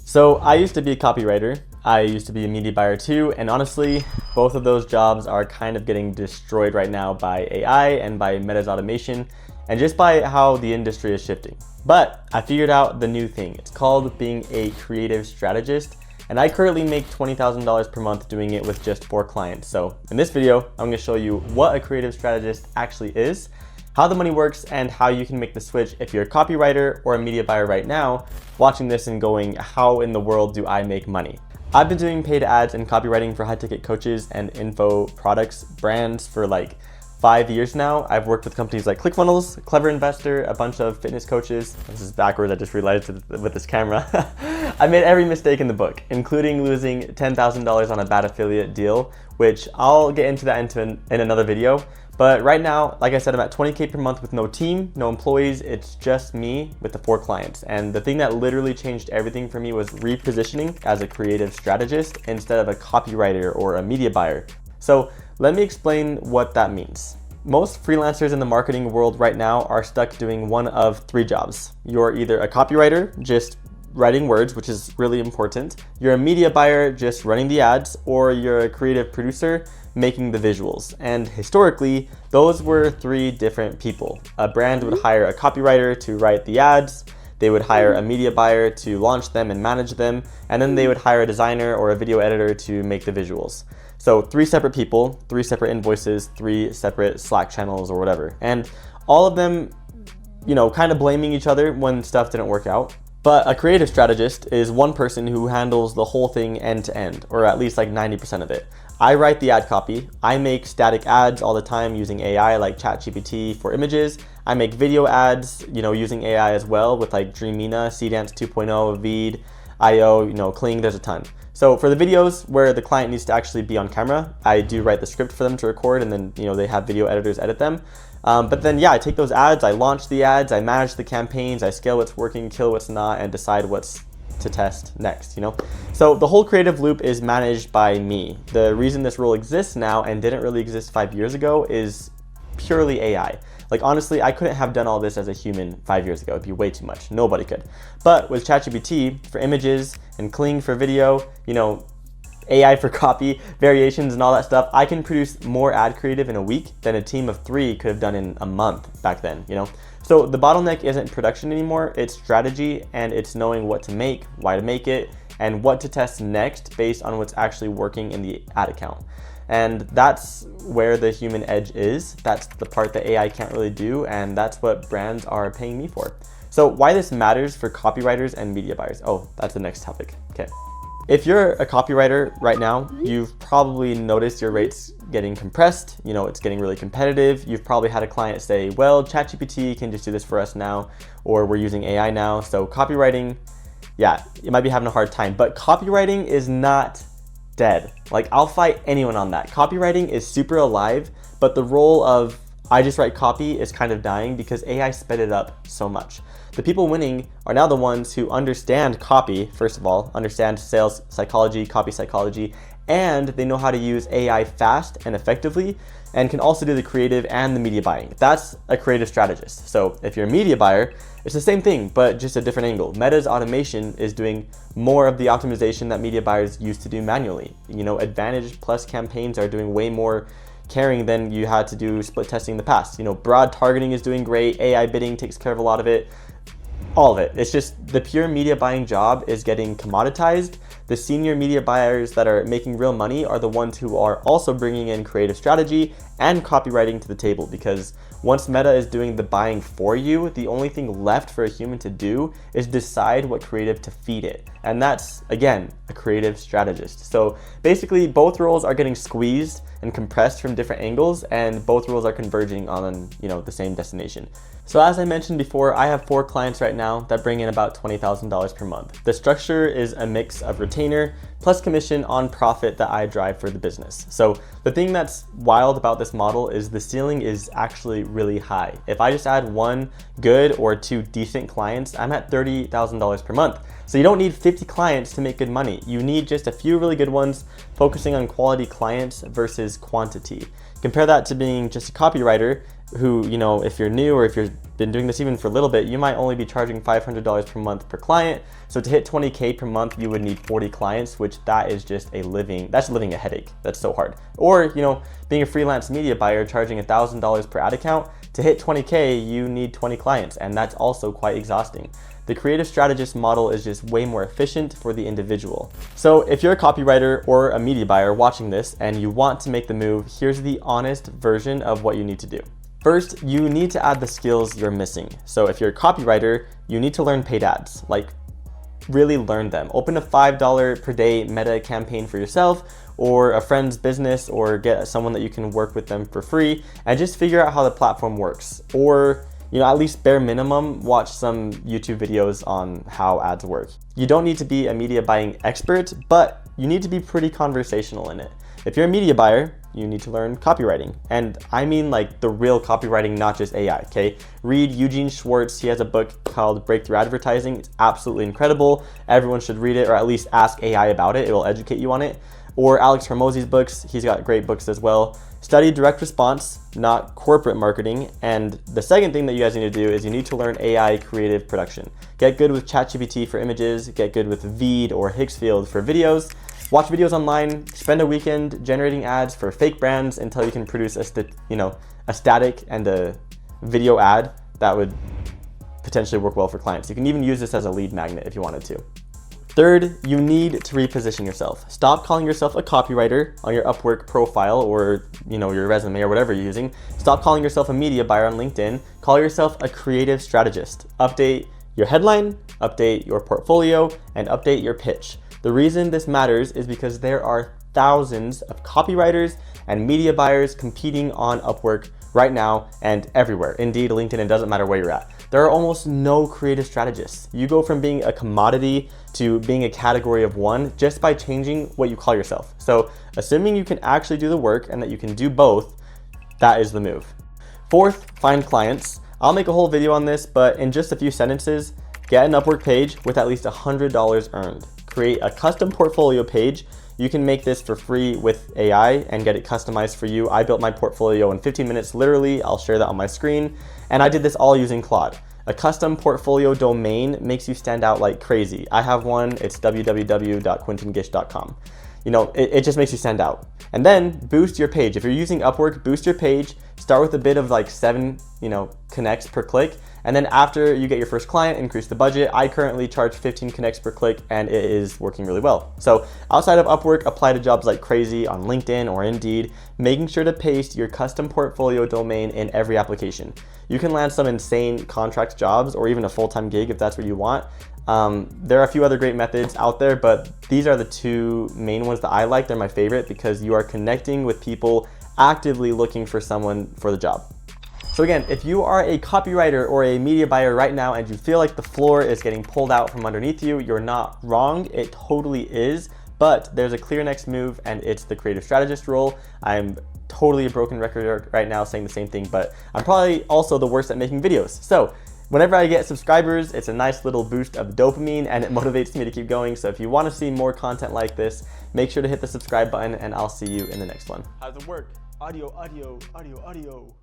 So I used to be a copywriter. I used to be a media buyer too, and honestly, both of those jobs are kind of getting destroyed right now by AI and by Meta's automation, and just by how the industry is shifting. But I figured out the new thing. It's called being a creative strategist, and I currently make $20,000 per month doing it with just 4 clients. So in this video, I'm going to show you what a creative strategist actually is, how the money works, and how you can make the switch if you're a copywriter or a media buyer right now, watching this and going, how in the world do I make money? I've been doing paid ads and copywriting for high-ticket coaches and info products brands for like 5 years now. I've worked with companies like ClickFunnels, Clever Investor, a bunch of fitness coaches. This is backwards, I just realized with this camera. I made every mistake in the book, including losing $10,000 on a bad affiliate deal, which I'll get into that in another video. But right now, like I said, I'm at 20K per month with no team, no employees. It's just me with the 4 clients. And the thing that literally changed everything for me was repositioning as a creative strategist instead of a copywriter or a media buyer. So let me explain what that means. Most freelancers in the marketing world right now are stuck doing one of 3 jobs. You're either a copywriter, just writing words, which is really important. You're a media buyer, just running the ads, or you're a creative producer, making the visuals. And historically, those were 3 different people. A brand would hire a copywriter to write the ads, they would hire a media buyer to launch them and manage them, and then they would hire a designer or a video editor to make the visuals. So 3 separate people, 3 separate invoices, 3 separate Slack channels or whatever. And all of them, kind of blaming each other when stuff didn't work out. But a creative strategist is one person who handles the whole thing end to end, or at least like 90% of it. I write the ad copy. I make static ads all the time using AI like ChatGPT for images. I make video ads, using AI as well with like Dreamina, Cdance 2.0, Veed, IO, Kling, there's a ton. So for the videos where the client needs to actually be on camera, I do write the script for them to record, and then they have video editors edit them. But then I take those ads, I launch the ads, I manage the campaigns, I scale what's working, kill what's not, and decide what's to test next, So the whole creative loop is managed by me. The reason this role exists now and didn't really exist 5 years ago is purely AI. Like honestly, I couldn't have done all this as a human 5 years ago. It'd be way too much. Nobody could. But with ChatGPT for images and Kling for video, AI for copy, variations and all that stuff, I can produce more ad creative in a week than a team of 3 could have done in a month back then, So the bottleneck isn't production anymore, it's strategy, and it's knowing what to make, why to make it, and what to test next based on what's actually working in the ad account. And that's where the human edge is. That's the part that AI can't really do, and that's what brands are paying me for. So why this matters for copywriters and media buyers. Oh, that's the next topic. Okay. If you're a copywriter right now, you've probably noticed your rates getting compressed. It's getting really competitive. You've probably had a client say, well, ChatGPT can just do this for us now, or we're using AI now. So copywriting, you might be having a hard time, but copywriting is not dead. Like I'll fight anyone on that. Copywriting is super alive, but the role of I just write copy is kind of dying because AI sped it up so much. The people winning are now the ones who understand copy, first of all, understand sales psychology, copy psychology, and they know how to use AI fast and effectively, and can also do the creative and the media buying. That's a creative strategist. So if you're a media buyer, it's the same thing, but just a different angle. Meta's automation is doing more of the optimization that media buyers used to do manually. Advantage Plus campaigns are doing way more caring than you had to do split testing in the past. Broad targeting is doing great. AI bidding takes care of a lot of it. All of it. It's just the pure media buying job is getting commoditized. The senior media buyers that are making real money are the ones who are also bringing in creative strategy and copywriting to the table, because once Meta is doing the buying for you, the only thing left for a human to do is decide what creative to feed it. And that's, again, a creative strategist. So basically, both roles are getting squeezed and compressed from different angles, and both roles are converging on, the same destination. So as I mentioned before, I have 4 clients right now that bring in about $20,000 per month. The structure is a mix of retainer plus commission on profit that I drive for the business. So the thing that's wild about this model is the ceiling is actually really high. If I just add 1 good or 2 decent clients, I'm at $30,000 per month. So you don't need 50 clients to make good money. You need just a few really good ones, focusing on quality clients versus quantity. Compare that to being just a copywriter who, if you're new or if you've been doing this even for a little bit, you might only be charging $500 per month per client. So to hit 20K per month, you would need 40 clients, which that is just that's living a headache. That's so hard. Or, being a freelance media buyer charging $1,000 per ad account, to hit 20K, you need 20 clients, and that's also quite exhausting. The Creative Strategist model is just way more efficient for the individual. So if you're a copywriter or a media buyer watching this and you want to make the move, here's the honest version of what you need to do. First, you need to add the skills you're missing. So if you're a copywriter, you need to learn paid ads, really learn them. Open a $5 per day meta campaign for yourself or a friend's business, or get someone that you can work with them for free and just figure out how the platform works. Or, at least bare minimum, watch some YouTube videos on how ads work. You don't need to be a media buying expert, but you need to be pretty conversational in it. If you're a media buyer, you need to learn copywriting. And I mean the real copywriting, not just AI, okay? Read Eugene Schwartz. He has a book called Breakthrough Advertising. It's absolutely incredible. Everyone should read it, or at least ask AI about it. It will educate you on it. Or Alex Hormozi's books. He's got great books as well. Study direct response, not corporate marketing. And the second thing that you guys need to do is you need to learn AI creative production. Get good with ChatGPT for images, get good with Veed or Higgsfield for videos. Watch videos online, spend a weekend generating ads for fake brands until you can produce a static and a video ad that would potentially work well for clients. You can even use this as a lead magnet if you wanted to. Third, you need to reposition yourself. Stop calling yourself a copywriter on your Upwork profile or your resume or whatever you're using. Stop calling yourself a media buyer on LinkedIn. Call yourself a creative strategist. Update your headline, update your portfolio, and update your pitch. The reason this matters is because there are thousands of copywriters and media buyers competing on Upwork right now and everywhere. Indeed, LinkedIn, it doesn't matter where you're at. There are almost no creative strategists. You go from being a commodity to being a category of one just by changing what you call yourself. So assuming you can actually do the work and that you can do both, that is the move. Fourth, find clients. I'll make a whole video on this, but in just a few sentences, get an Upwork page with at least $100 earned. Create a custom portfolio page. You can make this for free with AI and get it customized for you. I built my portfolio in 15 minutes, literally. I'll share that on my screen. And I did this all using Claude. A custom portfolio domain makes you stand out like crazy. I have one, it's www.quintongish.com. It just makes you stand out. And then boost your page. If you're using Upwork, boost your page. Start with a bid of 7, connects per click. And then after you get your first client, increase the budget. I currently charge 15 connects per click and it is working really well. So outside of Upwork, apply to jobs like crazy on LinkedIn or Indeed, making sure to paste your custom portfolio domain in every application. You can land some insane contract jobs or even a full-time gig if that's what you want. There are a few other great methods out there, but these are the two main ones that I like. They're my favorite because you are connecting with people actively looking for someone for the job. So again, if you are a copywriter or a media buyer right now and you feel like the floor is getting pulled out from underneath you, you're not wrong. It totally is, but there's a clear next move and it's the creative strategist role. I'm totally a broken record right now saying the same thing, but I'm probably also the worst at making videos. So whenever I get subscribers, it's a nice little boost of dopamine and it motivates me to keep going. So if you want to see more content like this, make sure to hit the subscribe button and I'll see you in the next one. How does it work? Audio, audio, audio, audio.